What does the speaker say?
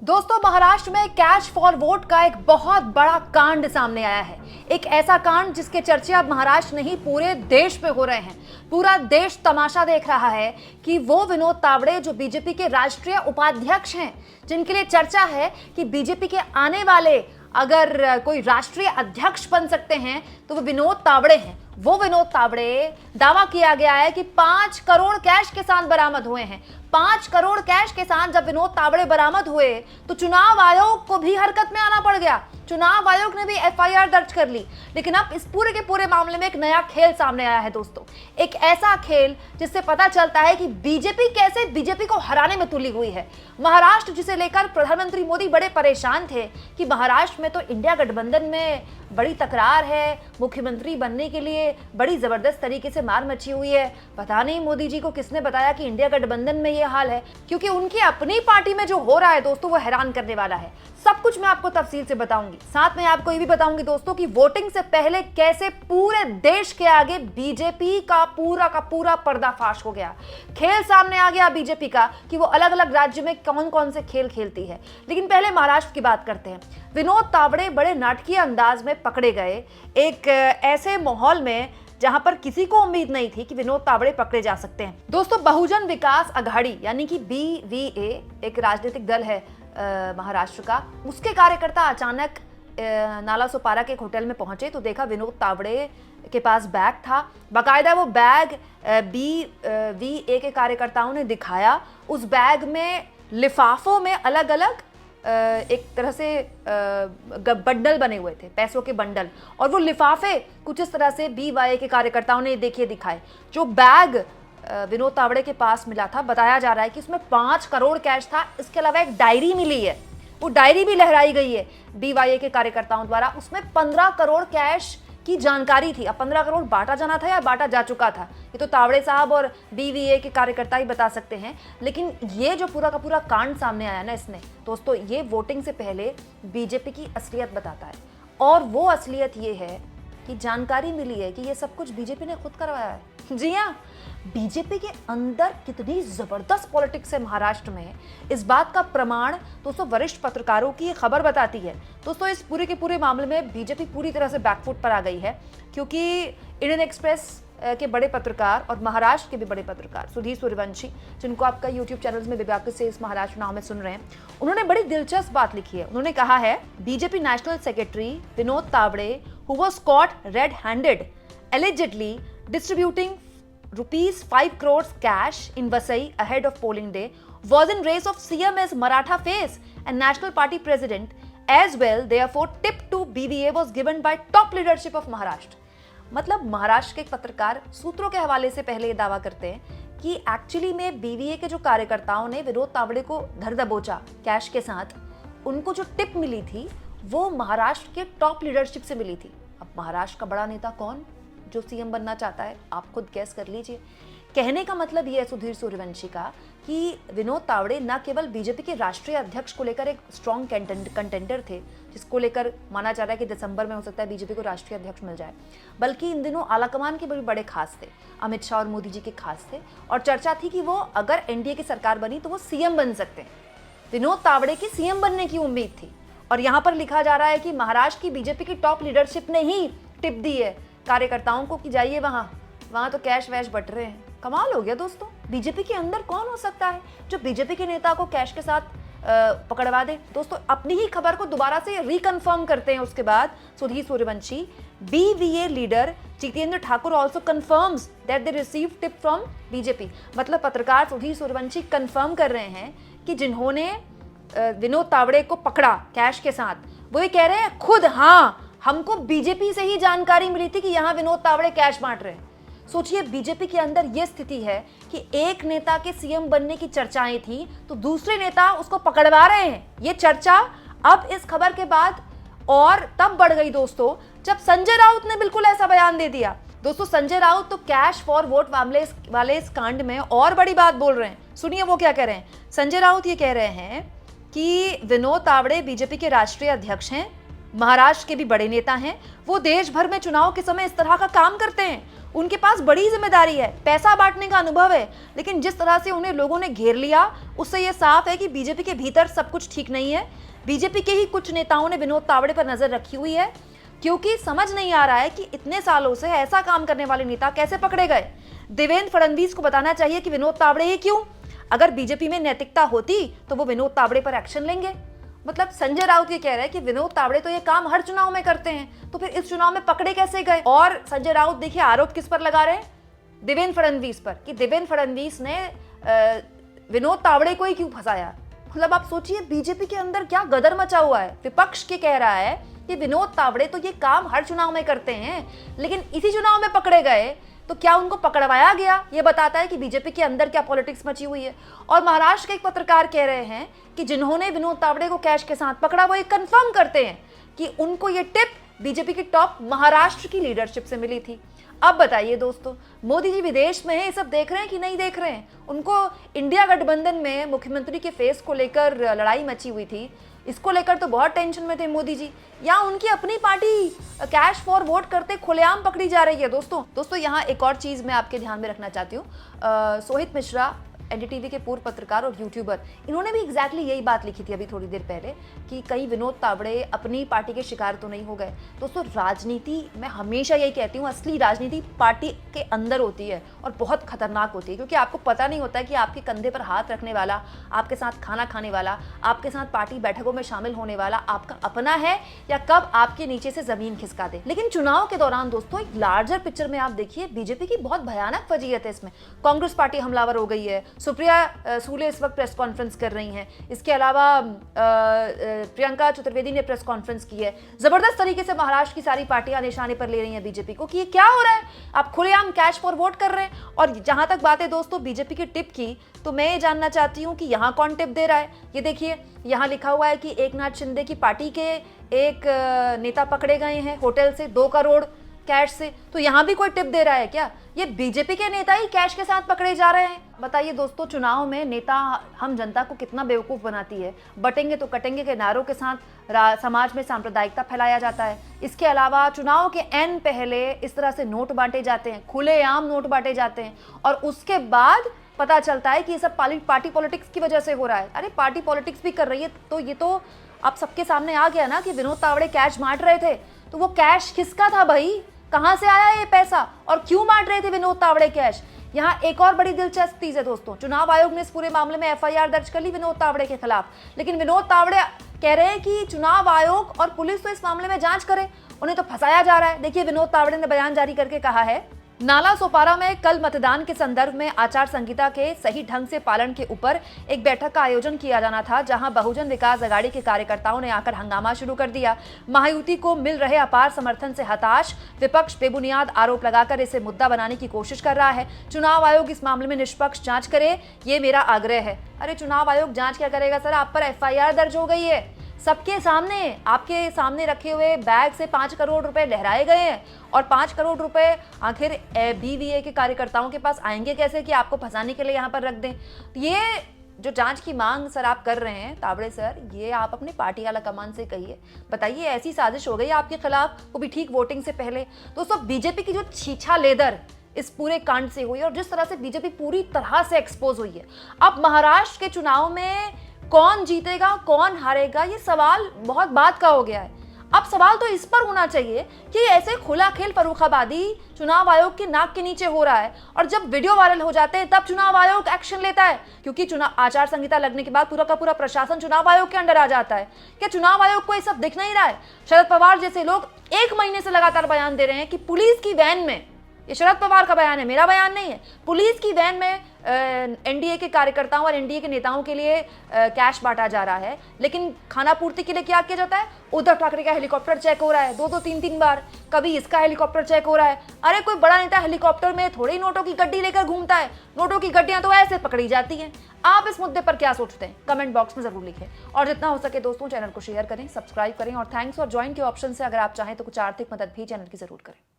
दोस्तों, महाराष्ट्र में cash for vote का एक बहुत बड़ा कांड सामने आया है। एक ऐसा कांड जिसके चर्चे अब महाराष्ट्र नहीं पूरे देश में हो रहे हैं। पूरा देश तमाशा देख रहा है कि वो विनोद तावड़े जो बीजेपी के राष्ट्रीय उपाध्यक्ष हैं, जिनके लिए चर्चा है कि बीजेपी के आने वाले अगर कोई राष्ट्रीय अध्यक्ष बन सकते हैं तो वो विनोद तावड़े हैं। वो विनोद तावड़े, दावा किया गया है कि 5 करोड़ कैश के साथ बरामद हुए हैं। 5 करोड़ कैश के साथ जब विनोद तावड़े बरामद हुए तो चुनाव आयोग को भी हरकत में आना पड़ गया। चुनाव आयोग ने भी एफआईआर दर्ज कर ली। लेकिन अब इस पूरे के पूरे मामले में एक नया खेल सामने आया है दोस्तों। एक ऐसा खेल जिससे पता चलता है कि बीजेपी कैसे बीजेपी को हराने में तुली हुई है। महाराष्ट्र जिसे लेकर प्रधानमंत्री मोदी बड़े परेशान थे कि महाराष्ट्र में तो इंडिया गठबंधन में बड़ी तकरार है, मुख्यमंत्री बनने के लिए बड़ी जबरदस्त तरीके से मार मची हुई है। पता नहीं मोदी जी को किसने बताया कि इंडिया गठबंधन में ये हाल है, क्योंकि उनकी अपनी पार्टी में जो हो रहा है दोस्तों वो हैरान करने वाला है। सब कुछ मैं आपको तफसील से बताऊंगी। साथ में आपको ये भी बताऊंगी दोस्तों कि वोटिंग से पहले कैसे पूरे देश के आगे बीजेपी का पूरा पर्दाफाश हो गया। खेल सामने आ गया बीजेपी का कि वो अलग अलग राज्य में कौन कौन से खेल खेलती है। लेकिन पहले महाराष्ट्र की बात करते हैं। विनोद तावड़े बड़े नाटकीय अंदाज में पकड़े गए एक ऐसे माहौल में जहां पर किसी को उम्मीद नहीं थी कि विनोद तावड़े पकड़े जा सकते हैं। दोस्तों, बहुजन विकास अघाड़ी यानी कि BVA एक राजनीतिक दल है महाराष्ट्र का, उसके कार्यकर्ता अचानक नालासोपारा के एक होटल में पहुंचे तो देखा विनोद तावड़े के पास बैग था। बाकायदा वो बैग BVA के कार्यकर्ताओं ने दिखाया। उस बैग में लिफाफों में अलग अलग एक तरह से बंडल बने हुए थे, पैसों के बंडल, और वो लिफाफे कुछ इस तरह से BYA के कार्यकर्ताओं ने देखिए दिखाए। जो बैग विनोद तावड़े के पास मिला था, बताया जा रहा है कि उसमें 5 करोड़ कैश था। इसके अलावा एक डायरी मिली है, वो डायरी भी लहराई गई है BYA के कार्यकर्ताओं द्वारा। उसमें 15 करोड़ कैश की जानकारी थी। अब 15 करोड़ बांटा जाना था या बांटा जा चुका था, ये तो तावड़े साहब और BVA के कार्यकर्ता ही बता सकते हैं। लेकिन ये जो पूरा का पूरा कांड सामने आया ना, इसने दोस्तों ये वोटिंग से पहले बीजेपी की असलियत बताता है। और वो असलियत ये है कि जानकारी मिली है कि ये सब कुछ बीजेपी ने खुद करवाया है। जी हाँ, बीजेपी के अंदर कितनी जबरदस्त पॉलिटिक्स है महाराष्ट्र में, इस बात का प्रमाण दोस्तों वरिष्ठ पत्रकारों की ये खबर बताती है। दोस्तों, इस पूरे के पूरे मामले में बीजेपी पूरी तरह से बैकफुट पर आ गई है, क्योंकि इंडियन एक्सप्रेस के बड़े पत्रकार और महाराष्ट्र के भी बड़े पत्रकार सुधीर सूर्यवंशी, जिनको आपका यूट्यूब चैनल्स में विभाग से इस महाराष्ट्र नाम में सुन रहे हैं, उन्होंने बड़ी दिलचस्प बात लिखी है। उन्होंने कहा है, BJP national secretary Vinod Tawde who was cot red handed allegedly distributing ₹5 crores cash in Vasai ahead of polling day was in race of CM as Maratha face and National Party president as well. Therefore, tip to BVA was given by top leadership of Maharashtra. मतलब महाराष्ट्र के एक पत्रकार सूत्रों के हवाले से पहले ये दावा करते हैं कि एक्चुअली में BVA के जो कार्यकर्ताओं ने विनोद तावड़े को धर दबोचा कैश के साथ, उनको जो टिप मिली थी वो महाराष्ट्र के टॉप लीडरशिप से मिली थी। अब महाराष्ट्र का बड़ा नेता कौन जो CM बनना चाहता है, आप खुद गैस कर लीजिए। कहने का मतलब ये है सुधीर सूर्यवंशी का कि विनोद तावड़े न केवल बीजेपी के राष्ट्रीय अध्यक्ष को लेकर एक स्ट्रॉन्ग कंटेंडर थे, जिसको लेकर माना जा रहा है कि दिसंबर में हो सकता है बीजेपी को राष्ट्रीय अध्यक्ष मिल जाए, बल्कि इन दिनों आलाकमान के बड़े खास थे। अमित शाह और मोदी जी के खास थे और चर्चा थी कि वो अगर NDA की सरकार बनी तो वो CM बन सकते हैं। विनोद तावड़े की CM बनने की उम्मीद थी। और यहाँ पर लिखा जा रहा है कि महाराष्ट्र की बीजेपी की टॉप लीडरशिप ने ही टिप दी है कार्यकर्ताओं को कि जाइए वहां तो कैश वैश बट रहे हैं। कमाल हो गया दोस्तों। बीजेपी के अंदर कौन हो सकता है जो बीजेपी के नेता को कैश के साथ पकड़वा दे। दोस्तों, अपनी ही खबर को दोबारा से रिकन्फर्म करते हैं उसके बाद Sudhir Suryavanshi. BVA leader Jitendra Thakur also confirms that they receive tip from BJP. मतलब पत्रकार सुधीर सूर्यवंशी कंफर्म कर रहे हैं कि जिन्होंने विनोद तावड़े को पकड़ा कैश के साथ, वो ये कह रहे हैं खुद, हाँ हमको बीजेपी से ही जानकारी मिली थी कि यहाँ विनोद तावड़े कैश बांट रहे हैं। सोचिए, बीजेपी के अंदर यह स्थिति है कि एक नेता के CM बनने की चर्चाएं थी तो दूसरे नेता उसको पकड़वा रहे हैं। ये चर्चा अब इस खबर के बाद और तब बढ़ गई दोस्तों जब संजय राउत ने बिल्कुल ऐसा बयान दे दिया। दोस्तों, संजय राउत तो कैश फॉर वोट वाले इस कांड में और बड़ी बात बोल रहे हैं। सुनिए वो क्या कह रहे हैं। संजय राउत ये कह रहे हैं कि विनोद तावड़े बीजेपी के राष्ट्रीय अध्यक्ष हैं, महाराष्ट्र के भी बड़े नेता हैं, वो देश भर में चुनाव के समय इस तरह का काम करते हैं। उनके पास बड़ी जिम्मेदारी है, पैसा बांटने का अनुभव है, लेकिन जिस तरह से उन्हें लोगों ने घेर लिया उससे यह साफ है कि बीजेपी के भीतर सब कुछ ठीक नहीं है। बीजेपी के ही कुछ नेताओं ने विनोद तावड़े पर नजर रखी हुई है, क्योंकि समझ नहीं आ रहा है कि इतने सालों से ऐसा काम करने वाले नेता कैसे पकड़े गए। देवेंद्र फडणवीस को बताना चाहिए कि विनोद तावड़े ये क्यों? अगर बीजेपी में नैतिकता होती तो वो विनोद तावड़े पर एक्शन लेंगे। मतलब संजय राउत ये कह रहे हैं कि विनोद तावड़े तो ये काम हर चुनाव में करते हैं, तो फिर इस चुनाव में पकड़े कैसे गए? और संजय राउत देखिए आरोप किस पर लगा रहे हैं? देवेंद्र फडणवीस पर, कि देवेंद्र फडणवीस ने विनोद तावड़े को ही क्यों फंसाया। मतलब आप सोचिए बीजेपी के अंदर क्या गदर मचा हुआ है। विपक्ष के कह रहा है कि विनोद तावड़े तो ये काम हर चुनाव में करते हैं, लेकिन इसी चुनाव में पकड़े गए, तो क्या उनको पकड़वाया गया? ये बताता है कि बीजेपी के अंदर क्या पॉलिटिक्स मची हुई है। और महाराष्ट्र के एक पत्रकार कह रहे हैं कि जिन्होंने विनोद तावड़े को कैश के साथ पकड़ा वो ये कंफर्म करते हैं कि उनको ये टिप बीजेपी की टॉप महाराष्ट्र की लीडरशिप से मिली थी। अब बताइए दोस्तों, मोदी जी विदेश में है, ये सब देख रहे हैं कि नहीं देख रहे हैं? उनको इंडिया गठबंधन में मुख्यमंत्री के फेस को लेकर लड़ाई मची हुई थी, इसको लेकर तो बहुत टेंशन में थे मोदी जी। या उनकी अपनी पार्टी कैश फॉर वोट करते खुलेआम पकड़ी जा रही है। दोस्तों यहाँ एक और चीज मैं आपके ध्यान में रखना चाहती हूँ। सोहित मिश्रा एनडीटीवी के पूर्व पत्रकार और यूट्यूबर, इन्होंने भी एग्जैक्टली यही बात लिखी थी अभी थोड़ी देर पहले कि कहीं विनोद तावड़े अपनी पार्टी के शिकार तो नहीं हो गए। दोस्तों राजनीति, मैं हमेशा यही कहती हूँ, असली राजनीति पार्टी के अंदर होती है और बहुत खतरनाक होती है, क्योंकि आपको पता नहीं होता है कि आपके कंधे पर हाथ रखने वाला, आपके साथ खाना खाने वाला, आपके साथ पार्टी बैठकों में शामिल होने वाला आपका अपना है या कब आपके नीचे से जमीन खिसका दे। लेकिन चुनाव के दौरान दोस्तों एक लार्जर पिक्चर में आप देखिए बीजेपी की बहुत भयानक वजीयत है इसमें। कांग्रेस पार्टी हमलावर हो गई है, सुप्रिया सूले इस वक्त प्रेस कॉन्फ्रेंस कर रही हैं, इसके अलावा प्रियंका चतुर्वेदी ने प्रेस कॉन्फ्रेंस की है। जबरदस्त तरीके से महाराष्ट्र की सारी पार्टियां निशाने पर ले रही हैं बीजेपी को कि ये क्या हो रहा है, आप खुलेआम कैश फॉर वोट कर रहे हैं। और जहां तक बात है दोस्तों बीजेपी की टिप की, तो मैं ये जानना चाहती हूं कि यहाँ कौन टिप दे रहा है। ये देखिए यहाँ लिखा हुआ है कि एकनाथ शिंदे की पार्टी के एक नेता पकड़े गए हैं होटल से 2 करोड़ कैश से। तो यहाँ भी कोई टिप दे रहा है क्या? ये बीजेपी के नेता ही कैश के साथ पकड़े जा रहे हैं। बताइए दोस्तों, चुनाव में नेता हम जनता को कितना बेवकूफ बनाती है। बटेंगे तो कटेंगे के नारों के साथ समाज में सांप्रदायिकता फैलाया जाता है। इसके अलावा चुनाव के एन पहले इस तरह से नोट बांटे जाते हैं, खुलेआम नोट बांटे जाते हैं, और उसके बाद पता चलता है कि ये सब पार्टी पॉलिटिक्स की वजह से हो रहा है। अरे पार्टी पॉलिटिक्स भी कर रही है तो ये तो आप सबके सामने आ गया ना कि विनोद तावड़े कैश बांट रहे थे, तो वो कैश किसका था भाई? कहां से आया ये पैसा और क्यों बांट रहे थे विनोद तावड़े कैश? यहाँ एक और बड़ी दिलचस्प चीज है दोस्तों, चुनाव आयोग ने इस पूरे मामले में एफआईआर दर्ज कर ली विनोद तावड़े के खिलाफ, लेकिन विनोद तावड़े कह रहे हैं कि चुनाव आयोग और पुलिस तो इस मामले में जांच करे, उन्हें तो फंसाया जा रहा है। देखिए विनोद तावड़े ने बयान जारी करके कहा है, नाला सोपारा में कल मतदान के संदर्भ में आचार संहिता के सही ढंग से पालन के ऊपर एक बैठक का आयोजन किया जाना था, जहां बहुजन विकास अघाड़ी के कार्यकर्ताओं ने आकर हंगामा शुरू कर दिया। महायुति को मिल रहे अपार समर्थन से हताश विपक्ष बेबुनियाद आरोप लगाकर इसे मुद्दा बनाने की कोशिश कर रहा है। चुनाव आयोग इस मामले में निष्पक्ष जांच करे, ये मेरा आग्रह है। अरे चुनाव आयोग जांच क्या करेगा सर? आप पर एफआईआर दर्ज हो गई है, सबके सामने, आपके सामने रखे हुए बैग से 5 करोड़ रुपए लहराए गए हैं, और 5 करोड़ रुपए आखिर बीवीए के कार्यकर्ताओं के पास आएंगे कैसे कि आपको फंसाने के लिए यहाँ पर रख दें? ये जो जांच की मांग सर आप कर रहे हैं तावड़े सर, ये आप अपने पार्टी आला कमान से कहिए। बताइए ऐसी साजिश हो गई आपके खिलाफ, वो भी ठीक वोटिंग से पहले। दोस्तों बीजेपी की जो छीछा लेदर इस पूरे कांड से हुई और जिस तरह से बीजेपी पूरी तरह से एक्सपोज हुई है, अब महाराष्ट्र के चुनाव में कौन जीतेगा कौन हारेगा ये सवाल बहुत बात का हो गया है। अब सवाल तो इस पर होना चाहिए कि ऐसे खुला खेल फर्रुखाबादी चुनाव आयोग के नाक के नीचे हो रहा है, और जब वीडियो वायरल हो जाते हैं तब चुनाव आयोग एक्शन लेता है, क्योंकि चुनाव आचार संहिता लगने के बाद पूरा का पूरा प्रशासन चुनाव आयोग के अंडर आ जाता है। क्या चुनाव आयोग को ये सब दिख नहीं रहा है? शरद पवार जैसे लोग 1 महीने से लगातार बयान दे रहे हैं कि पुलिस की वैन में, ये शरद पवार का बयान है, मेरा बयान नहीं है, पुलिस की वैन में एनडीए के कार्यकर्ताओं और एनडीए के नेताओं के लिए कैश बांटा जा रहा है, लेकिन खाना पूर्ति के लिए क्या किया जाता है? उद्धव ठाकरे का हेलीकॉप्टर चेक हो रहा है 2-2 3-3 बार, कभी इसका हेलीकॉप्टर चेक हो रहा है। अरे कोई बड़ा नेता हेलीकॉप्टर में थोड़ी नोटों की गड्डी लेकर घूमता है, नोटों की गड्डियां तो ऐसे पकड़ी जाती हैं। आप इस मुद्दे पर क्या सोचते हैं? कमेंट बॉक्स में जरूर लिखें, और जितना हो सके दोस्तों चैनल को शेयर करें, सब्सक्राइब करें, और थैंक्स और ज्वाइन के ऑप्शन से अगर आप चाहें तो कुछ आर्थिक मदद भी चैनल की जरूर करें।